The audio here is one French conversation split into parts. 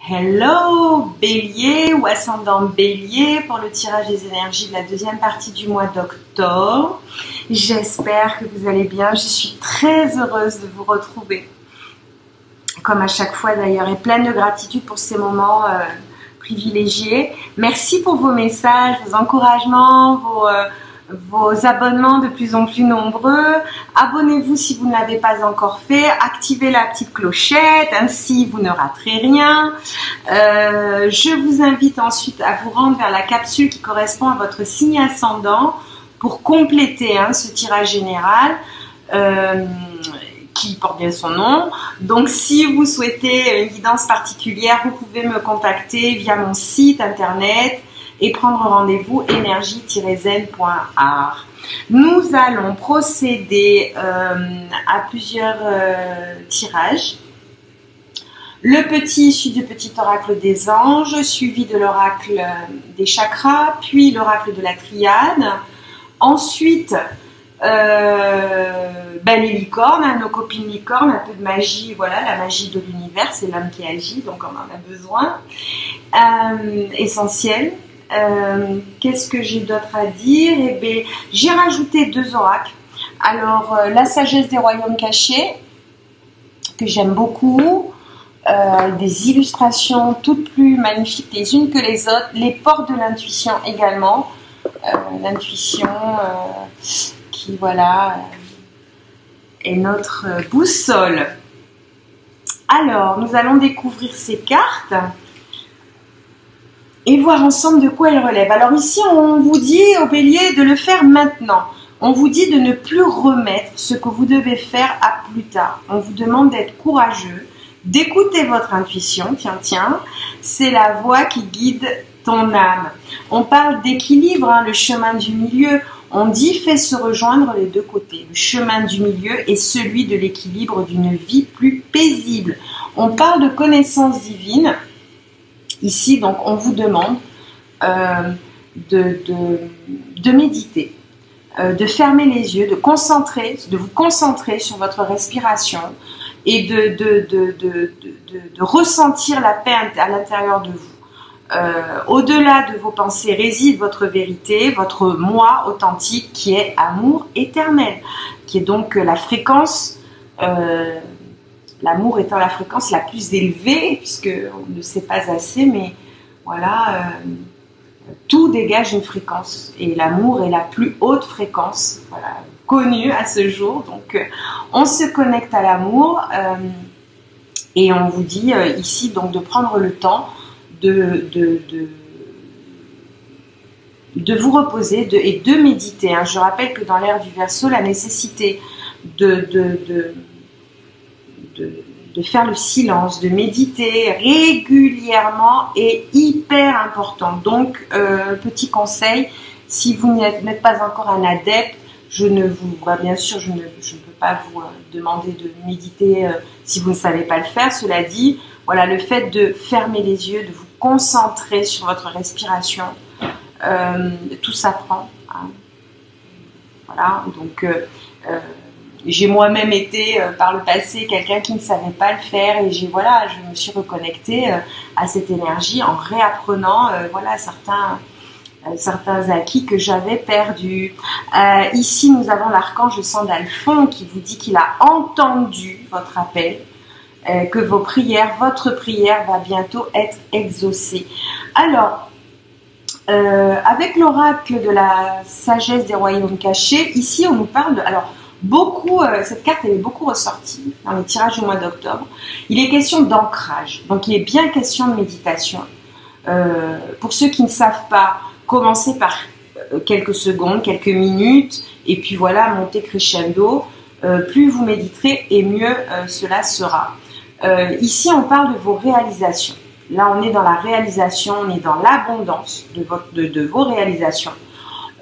Hello Bélier ou ascendant Bélier pour le tirage des énergies de la deuxième partie du mois d'octobre. J'espère que vous allez bien. Je suis très heureuse de vous retrouver. Comme à chaque fois d'ailleurs, et pleine de gratitude pour ces moments privilégiés. Merci pour vos messages, vos encouragements, vos abonnements de plus en plus nombreux. Abonnez-vous si vous ne l'avez pas encore fait. Activez la petite clochette, ainsi vous ne raterez rien. Je vous invite ensuite à vous rendre vers la capsule qui correspond à votre signe ascendant pour compléter ce tirage général qui porte bien son nom. Donc si vous souhaitez une guidance particulière, vous pouvez me contacter via mon site internet et prendre rendez-vous énergie-zen.art. Nous allons procéder à plusieurs tirages. Le petit issu du petit oracle des anges, suivi de l'oracle des chakras, puis l'oracle de la triade. Ensuite, les licornes, nos copines licornes, un peu de magie, voilà, la magie de l'univers, c'est l'homme qui agit, donc on en a besoin. Essentiel. Qu'est-ce que j'ai d'autre à dire? Eh bien, j'ai rajouté deux oracles. Alors, la sagesse des royaumes cachés, que j'aime beaucoup, des illustrations toutes plus magnifiques les unes que les autres, les portes de l'intuition également, l'intuition qui, voilà, est notre boussole. Alors, nous allons découvrir ces cartes et voir ensemble de quoi elles relèvent. Alors ici, on vous dit au Bélier de le faire maintenant. On vous dit de ne plus remettre ce que vous devez faire à plus tard. On vous demande d'être courageux, d'écouter votre intuition. Tiens, c'est la voix qui guide ton âme. On parle d'équilibre, le chemin du milieu. On dit fais se rejoindre les deux côtés. Le chemin du milieu est celui de l'équilibre d'une vie plus paisible. On parle de connaissance divine. Ici, donc, on vous demande de méditer, de fermer les yeux, de vous concentrer sur votre respiration et de ressentir la paix à l'intérieur de vous. Au-delà de vos pensées réside votre vérité, votre moi authentique qui est amour éternel, qui est donc la fréquence. L'amour étant la fréquence la plus élevée, puisqu'on ne sait pas assez, mais voilà, tout dégage une fréquence. Et l'amour est la plus haute fréquence, voilà, connue à ce jour. Donc, on se connecte à l'amour et on vous dit ici donc de prendre le temps de vous reposer et de méditer. Je rappelle que dans l'ère du Verseau, la nécessité de faire le silence, de méditer régulièrement est hyper important. Donc, petit conseil, si vous n'êtes pas encore un adepte, bien sûr, je ne peux pas vous demander de méditer si vous ne savez pas le faire. Cela dit, voilà, le fait de fermer les yeux, de vous concentrer sur votre respiration, tout s'apprend. Voilà, donc j'ai moi-même été par le passé quelqu'un qui ne savait pas le faire et je me suis reconnectée à cette énergie en réapprenant certains acquis que j'avais perdus. Ici, nous avons l'archange Sandalphon qui vous dit qu'il a entendu votre appel, que votre prière va bientôt être exaucée. Alors, avec l'oracle de la sagesse des royaumes cachés, ici on nous parle de... Alors, cette carte elle est beaucoup ressortie dans les tirages du mois d'octobre. Il est question d'ancrage, donc il est bien question de méditation. Pour ceux qui ne savent pas, commencez par quelques secondes, quelques minutes, et puis voilà, montez crescendo. Plus vous méditerez et mieux cela sera. Ici on parle de vos réalisations. Là on est dans la réalisation, on est dans l'abondance de vos réalisations.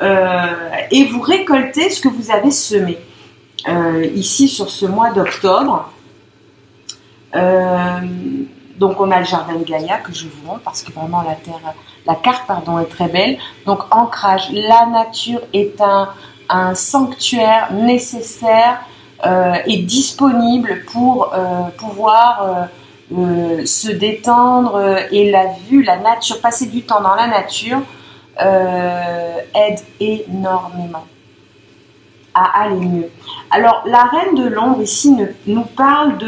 Et vous récoltez ce que vous avez semé. Ici sur ce mois d'octobre, donc on a le jardin de Gaïa que je vous montre parce que vraiment la carte est très belle. Donc ancrage, la nature est un sanctuaire nécessaire et disponible pour pouvoir se détendre et la vue, la nature, passer du temps dans la nature aide énormément à aller mieux. Alors, la reine de l'ombre ici nous parle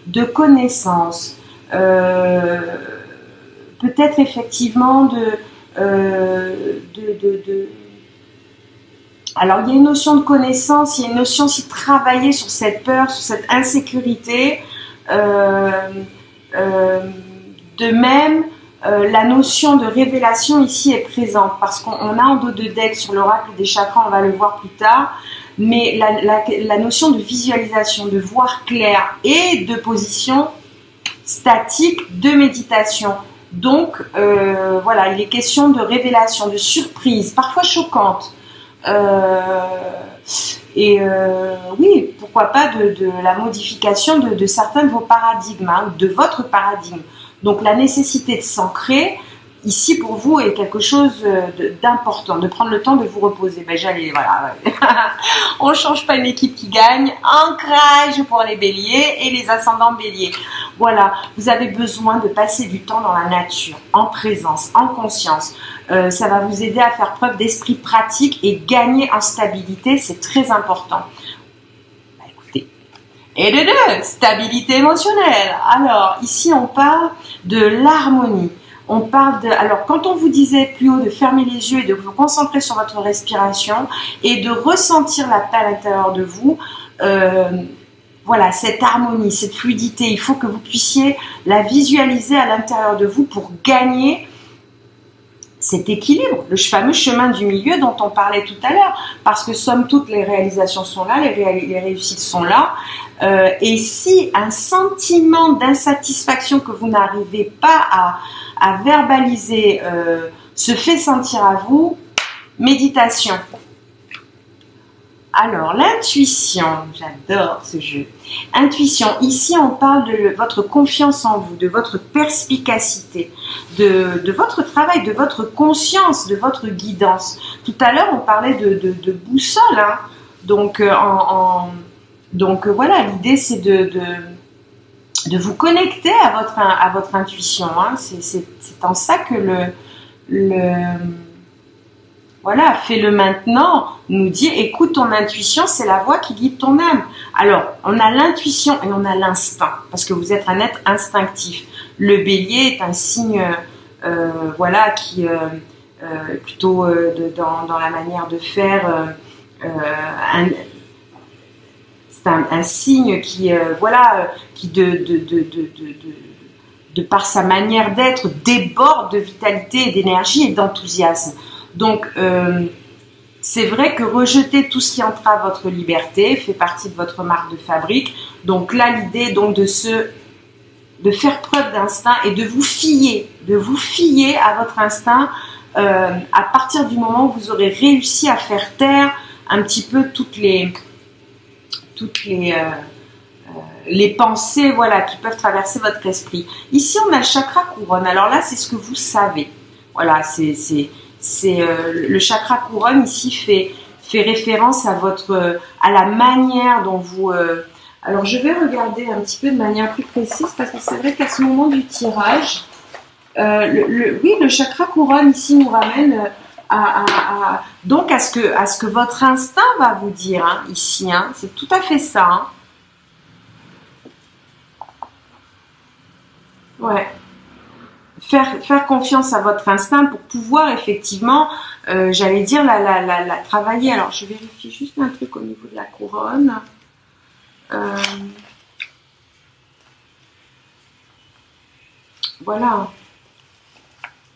de connaissance, peut-être effectivement alors, il y a une notion de connaissance, il y a une notion aussi de travailler sur cette peur, sur cette insécurité. De même, la notion de révélation ici est présente parce qu'on a en dos de deck sur l'oracle des chakras, on va le voir plus tard, mais la notion de visualisation, de voir clair et de position statique, de méditation. Donc, voilà, il est question de révélation, de surprise, parfois choquante. Oui, pourquoi pas de la modification de certains de vos paradigmes, hein, de votre paradigme. Donc la nécessité de s'ancrer, ici pour vous, est quelque chose d'important, de prendre le temps de vous reposer. Ben j'allais, voilà. On ne change pas une équipe qui gagne. Ancrage pour les béliers et les ascendants béliers. Voilà, vous avez besoin de passer du temps dans la nature, en présence, en conscience. Ça va vous aider à faire preuve d'esprit pratique et gagner en stabilité, c'est très important. Bah, écoutez. Et de deux, stabilité émotionnelle. Alors, ici, on parle de l'harmonie. On parle de... Alors, quand on vous disait plus haut de fermer les yeux et de vous concentrer sur votre respiration et de ressentir la paix à l'intérieur de vous, voilà, cette harmonie, cette fluidité, il faut que vous puissiez la visualiser à l'intérieur de vous pour gagner cet équilibre, le fameux chemin du milieu dont on parlait tout à l'heure, parce que somme toute les réalisations sont là, les réussites sont là, et si un sentiment d'insatisfaction que vous n'arrivez pas à verbaliser se fait sentir à vous, méditation. Alors, l'intuition, j'adore ce jeu. Intuition, ici on parle de votre confiance en vous, de votre perspicacité, de votre travail, de votre conscience, de votre guidance. Tout à l'heure, on parlait de boussole, hein. Donc, voilà, l'idée c'est de vous connecter à votre intuition, hein. C'est en ça que voilà, fais-le maintenant, nous dit, écoute ton intuition, c'est la voix qui guide ton âme. Alors, on a l'intuition et on a l'instinct, parce que vous êtes un être instinctif. Le bélier est un signe, voilà, qui, plutôt dans la manière de faire, c'est un signe qui, voilà, qui de par sa manière d'être, déborde de vitalité et d'énergie et d'enthousiasme. Donc, c'est vrai que rejeter tout ce qui entrave votre liberté fait partie de votre marque de fabrique. Donc là, l'idée est donc de faire preuve d'instinct et de vous fier à votre instinct à partir du moment où vous aurez réussi à faire taire un petit peu toutes les pensées, voilà, qui peuvent traverser votre esprit. Ici, on a le chakra couronne. Alors là, c'est ce que vous savez. Voilà, le chakra couronne ici fait référence à la manière dont vous... alors je vais regarder un petit peu de manière plus précise parce que c'est vrai qu'à ce moment du tirage, oui, le chakra couronne ici nous ramène donc à ce que votre instinct va vous dire, hein, ici, hein, c'est tout à fait ça. Hein. Ouais. Faire confiance à votre instinct pour pouvoir effectivement, j'allais dire, la travailler. Alors, je vérifie juste un truc au niveau de la couronne. Voilà.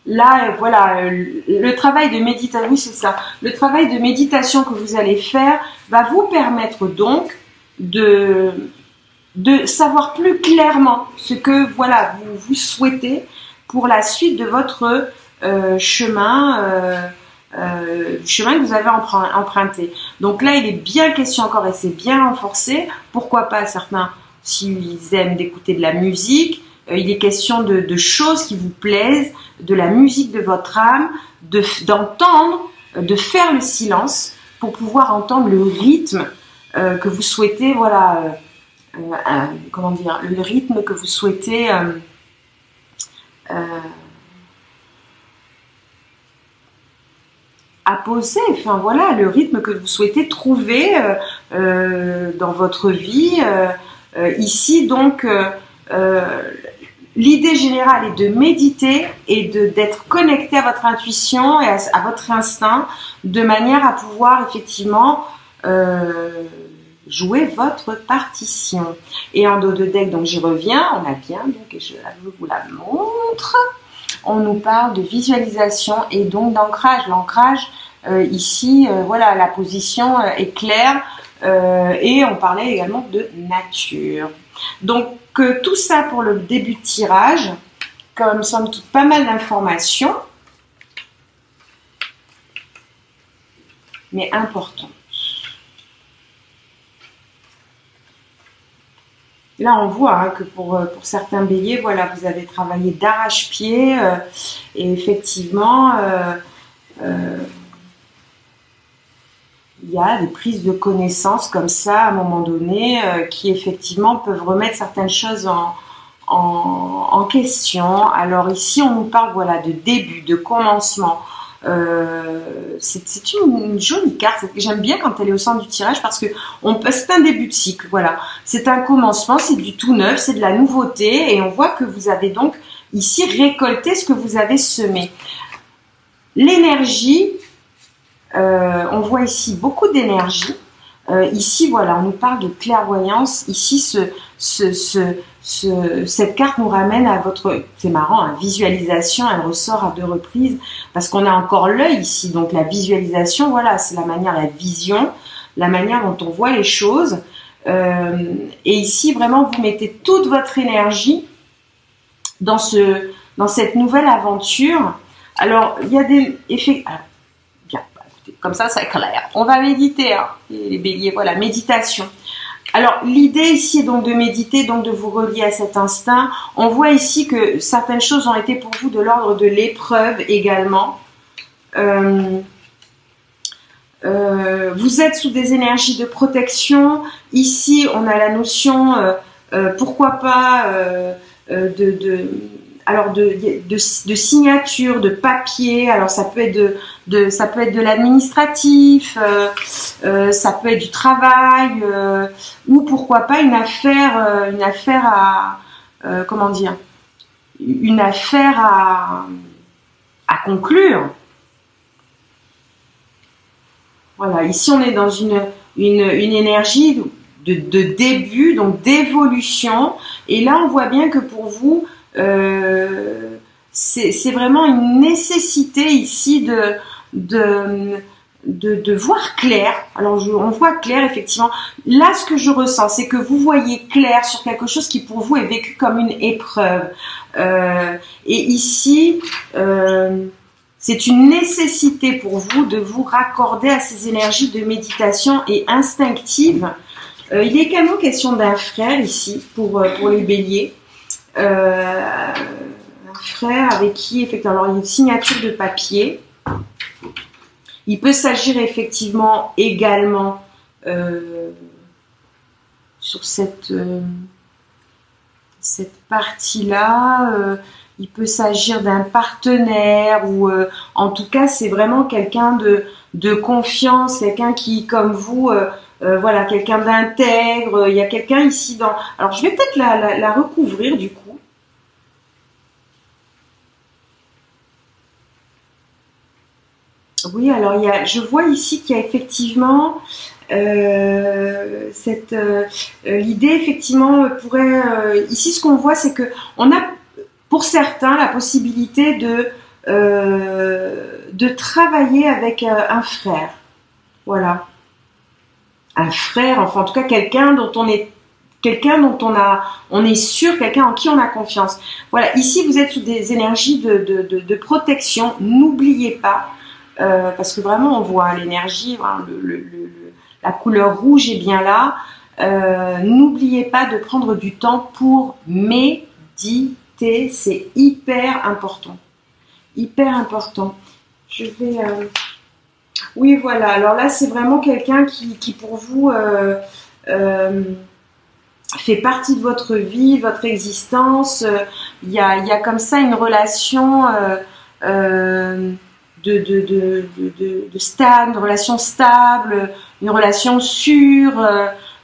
Là, voilà, le travail de méditation, oui, c'est ça. Le travail de méditation que vous allez faire va vous permettre donc de savoir plus clairement ce que, voilà, vous souhaitez pour la suite de votre chemin que vous avez emprunté. Donc là, il est bien question encore, et c'est bien renforcé. Pourquoi pas certains, s'ils aiment d'écouter de la musique, il est question de choses qui vous plaisent, de la musique de votre âme, d'entendre, de faire le silence pour pouvoir entendre le rythme que vous souhaitez, voilà, comment dire, le rythme que vous souhaitez apposer, enfin voilà, le rythme que vous souhaitez trouver dans votre vie. Ici, donc, l'idée générale est de méditer et d'être connecté à votre intuition et à votre instinct de manière à pouvoir effectivement jouer votre partition. Et en dos de deck, donc j'y reviens, on a bien, donc je vous la montre. On nous parle de visualisation et donc d'ancrage. L'ancrage, ici, voilà, la position est claire et on parlait également de nature. Donc, tout ça pour le début de tirage, comme somme toute pas mal d'informations, mais importantes. Là, on voit hein, que pour certains béliers, voilà, vous avez travaillé d'arrache-pied et effectivement, il y a des prises de connaissances comme ça à un moment donné qui effectivement peuvent remettre certaines choses en question. Alors ici, on nous parle voilà, de début, de commencement. C'est une jolie carte. J'aime bien quand elle est au centre du tirage parce que c'est un début de cycle. Voilà, c'est un commencement, c'est du tout neuf, c'est de la nouveauté et on voit que vous avez donc ici récolté ce que vous avez semé. L'énergie, on voit ici beaucoup d'énergie. Ici, voilà, on nous parle de clairvoyance. Ici, cette carte nous ramène à votre, c'est marrant, hein, visualisation, elle ressort à 2 reprises parce qu'on a encore l'œil ici. Donc la visualisation, voilà, c'est la manière, la vision, la manière dont on voit les choses. Et ici, vraiment, vous mettez toute votre énergie dans cette nouvelle aventure. Alors, il y a des effets. Alors, bien, écoutez, comme ça, c'est clair. On va méditer, hein, les béliers, voilà, méditation. Alors, l'idée ici est donc de méditer, donc de vous relier à cet instinct. On voit ici que certaines choses ont été pour vous de l'ordre de l'épreuve également. Vous êtes sous des énergies de protection. Ici, on a la notion, pourquoi pas, de signature, de papier. Alors ça peut être ça peut être de l'administratif, ça peut être du travail, ou pourquoi pas une affaire à comment dire, une affaire à conclure. Voilà, ici on est dans une énergie de début, donc d'évolution. Et là on voit bien que pour vous, c'est vraiment une nécessité ici de voir clair. Alors on voit clair effectivement. Là ce que je ressens, c'est que vous voyez clair sur quelque chose qui pour vous est vécu comme une épreuve. Et ici, c'est une nécessité pour vous de vous raccorder à ces énergies de méditation et instinctives. Il est également question d'un frère ici pour les béliers. Un frère avec qui effectivement, alors il y a une signature de papier. Il peut s'agir effectivement également sur cette partie-là. Il peut s'agir d'un partenaire ou en tout cas c'est vraiment quelqu'un de confiance, quelqu'un qui comme vous, voilà, quelqu'un d'intègre. Il y a quelqu'un ici dans. Alors je vais peut-être la recouvrir du coup. Oui, alors je vois ici qu'il y a effectivement l'idée effectivement pourrait ici ce qu'on voit c'est que on a pour certains la possibilité de travailler avec un frère, voilà, un frère, enfin en tout cas quelqu'un dont on est sûr, quelqu'un en qui on a confiance. Voilà, ici vous êtes sous des énergies de protection. N'oubliez pas. Parce que vraiment on voit l'énergie, hein, la couleur rouge est bien là. N'oubliez pas de prendre du temps pour méditer, c'est hyper important. Hyper important. Je vais... Oui, voilà. Alors là, c'est vraiment quelqu'un qui pour vous fait partie de votre vie, de votre existence. Il y a comme ça une relation stable, une relation stable, une relation sûre.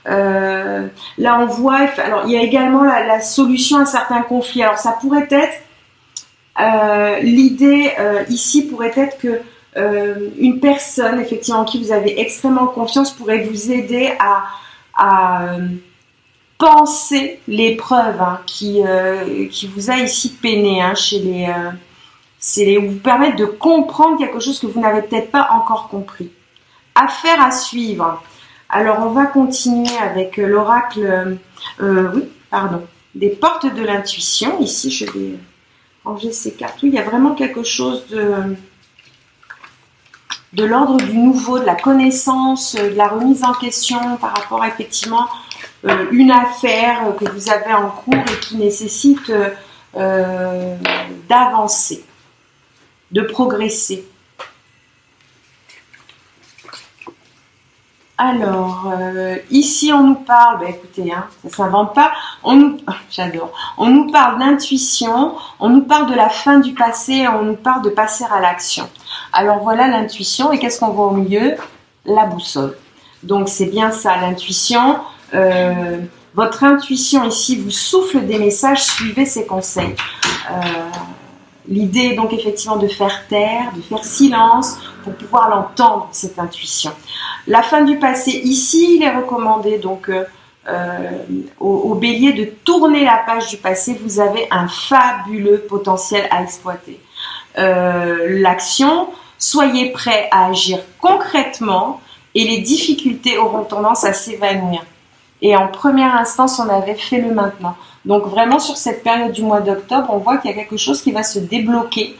Là, on voit, alors il y a également la solution à certains conflits. Alors, ça pourrait être, l'idée ici pourrait être que une personne, effectivement, en qui vous avez extrêmement confiance, pourrait vous aider à penser l'épreuve qui vous a ici peiné chez les... c'est vous permettre de comprendre quelque chose que vous n'avez peut-être pas encore compris. Affaire à suivre. Alors, on va continuer avec l'oracle, des portes de l'intuition. Ici, je vais ranger ces cartes. Oui, il y a vraiment quelque chose de l'ordre du nouveau, de la connaissance, de la remise en question par rapport à effectivement une affaire que vous avez en cours et qui nécessite d'avancer, de progresser. Alors, ici on nous parle, écoutez, ça s'invente pas, j'adore, on nous parle d'intuition, on nous parle de la fin du passé, on nous parle de passer à l'action. Alors voilà l'intuition, et qu'est-ce qu'on voit au milieu? La boussole. Donc c'est bien ça, l'intuition. Votre intuition ici vous souffle des messages, suivez ses conseils. L'idée est donc effectivement de faire taire, de faire silence pour pouvoir l'entendre, cette intuition. La fin du passé, ici, il est recommandé donc au bélier de tourner la page du passé. Vous avez un fabuleux potentiel à exploiter. L'action, soyez prêt à agir concrètement et les difficultés auront tendance à s'évanouir. Et en première instance, on avait fait le maintenant. Donc vraiment sur cette période du mois d'octobre, on voit qu'il y a quelque chose qui va se débloquer.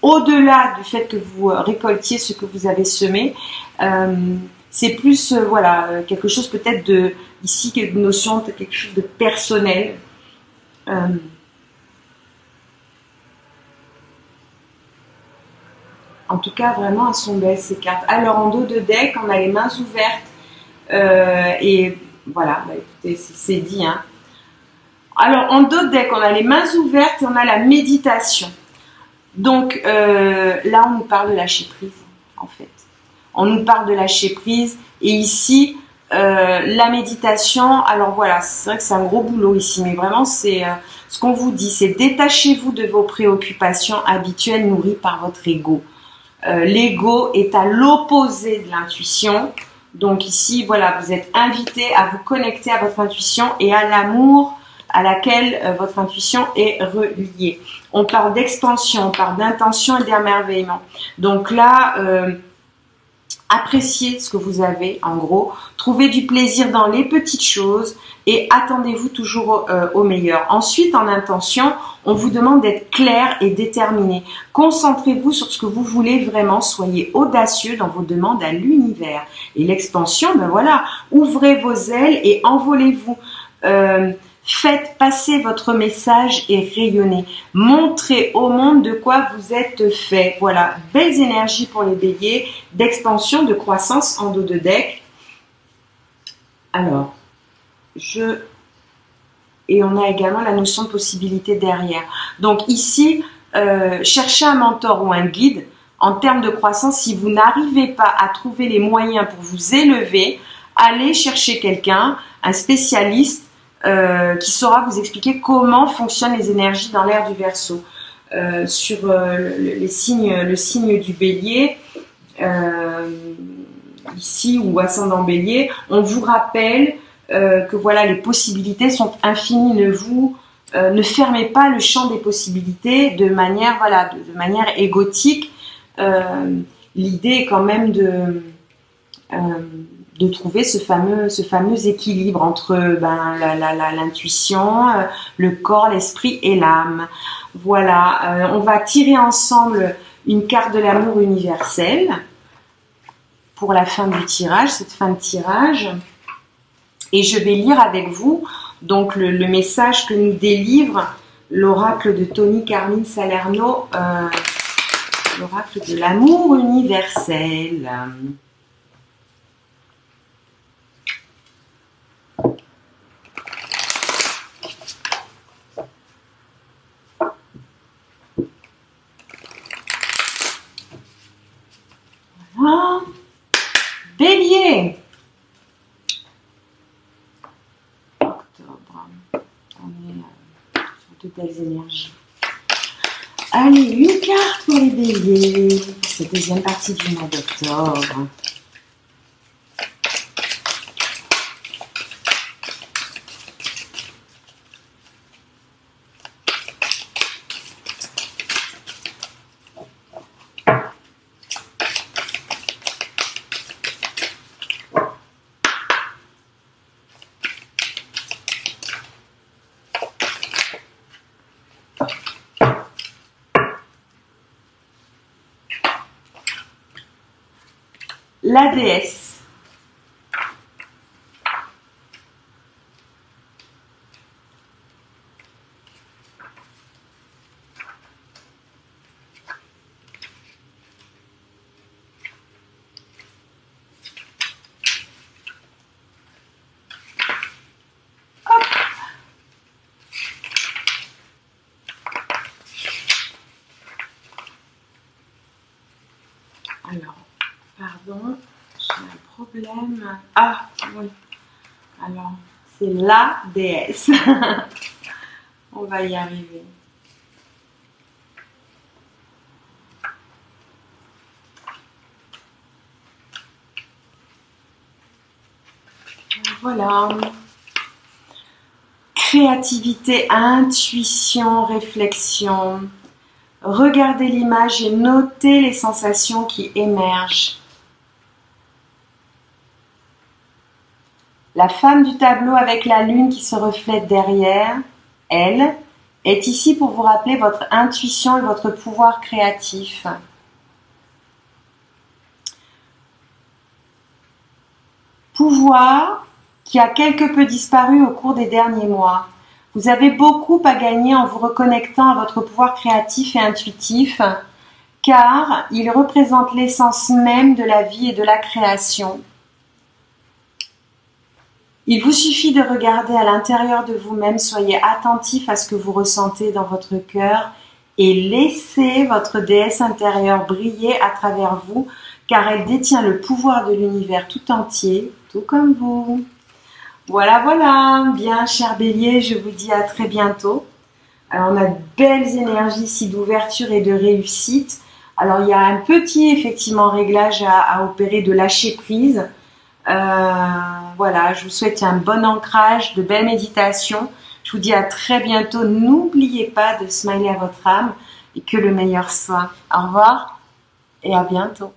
Au-delà du fait que vous récoltiez ce que vous avez semé, c'est plus quelque chose peut-être de ici, une notion de quelque chose de personnel. En tout cas, vraiment, elles sont belles ces cartes. Alors en dos de deck, on a les mains ouvertes et voilà, écoutez, c'est dit. Alors en dos de deck, on a les mains ouvertes et on a la méditation. Donc là, on nous parle de lâcher prise, en fait. On nous parle de lâcher prise. Et ici, la méditation, alors voilà, c'est vrai que c'est un gros boulot ici, mais vraiment, c'est ce qu'on vous dit, c'est détachez-vous de vos préoccupations habituelles nourries par votre ego. L'ego est à l'opposé de l'intuition. Donc ici, voilà, vous êtes invité à vous connecter à votre intuition et à l'amour à laquelle votre intuition est reliée. On parle d'expansion, on parle d'intention et d'émerveillement. Donc là, appréciez ce que vous avez, en gros. Trouvez du plaisir dans les petites choses et attendez-vous toujours au meilleur. Ensuite, en intention, on vous demande d'être clair et déterminé. Concentrez-vous sur ce que vous voulez vraiment. Soyez audacieux dans vos demandes à l'univers. Et l'expansion, ben voilà, ouvrez vos ailes et envolez-vous. Faites passer votre message et rayonnez. Montrez au monde de quoi vous êtes fait. Voilà, belles énergies pour les béliers, d'expansion, de croissance en dos de deck. Alors, et on a également la notion de possibilité derrière. Donc ici, cherchez un mentor ou un guide. En termes de croissance, si vous n'arrivez pas à trouver les moyens pour vous élever, allez chercher quelqu'un, un spécialiste, qui saura vous expliquer comment fonctionnent les énergies dans l'ère du Verseau. Sur le signe du bélier, ici, ou ascendant bélier, on vous rappelle que voilà, les possibilités sont infinies. Ne fermez pas le champ des possibilités de manière, voilà, de manière égotique. L'idée est quand même de trouver ce fameux équilibre entre l'intuition, le corps, l'esprit et l'âme. Voilà, on va tirer ensemble une carte de l'amour universel pour la fin du tirage, cette fin de tirage. Et je vais lire avec vous donc le message que nous délivre l'oracle de Tony Carmine Salerno, l'oracle de l'amour universel. On est sur de belles énergies. Allez, une carte pour les béliers. Pour cette deuxième partie du mois d'octobre. La déesse. Alors, pardon, j'ai un problème. Ah, oui. Alors, c'est la déesse. On va y arriver. Voilà. Créativité, intuition, réflexion. Regardez l'image et notez les sensations qui émergent. La femme du tableau avec la lune qui se reflète derrière, elle, est ici pour vous rappeler votre intuition et votre pouvoir créatif. Pouvoir qui a quelque peu disparu au cours des derniers mois. Vous avez beaucoup à gagner en vous reconnectant à votre pouvoir créatif et intuitif, car il représente l'essence même de la vie et de la création. Il vous suffit de regarder à l'intérieur de vous-même, soyez attentif à ce que vous ressentez dans votre cœur et laissez votre déesse intérieure briller à travers vous, car elle détient le pouvoir de l'univers tout entier, tout comme vous. Voilà, voilà, bien cher bélier, je vous dis à très bientôt. Alors, on a de belles énergies ici d'ouverture et de réussite. Alors, il y a un petit, effectivement, réglage à opérer de lâcher prise. Voilà, je vous souhaite un bon ancrage, de belles méditations. Je vous dis à très bientôt. N'oubliez pas de smiler à votre âme et que le meilleur soit. Au revoir et à bientôt.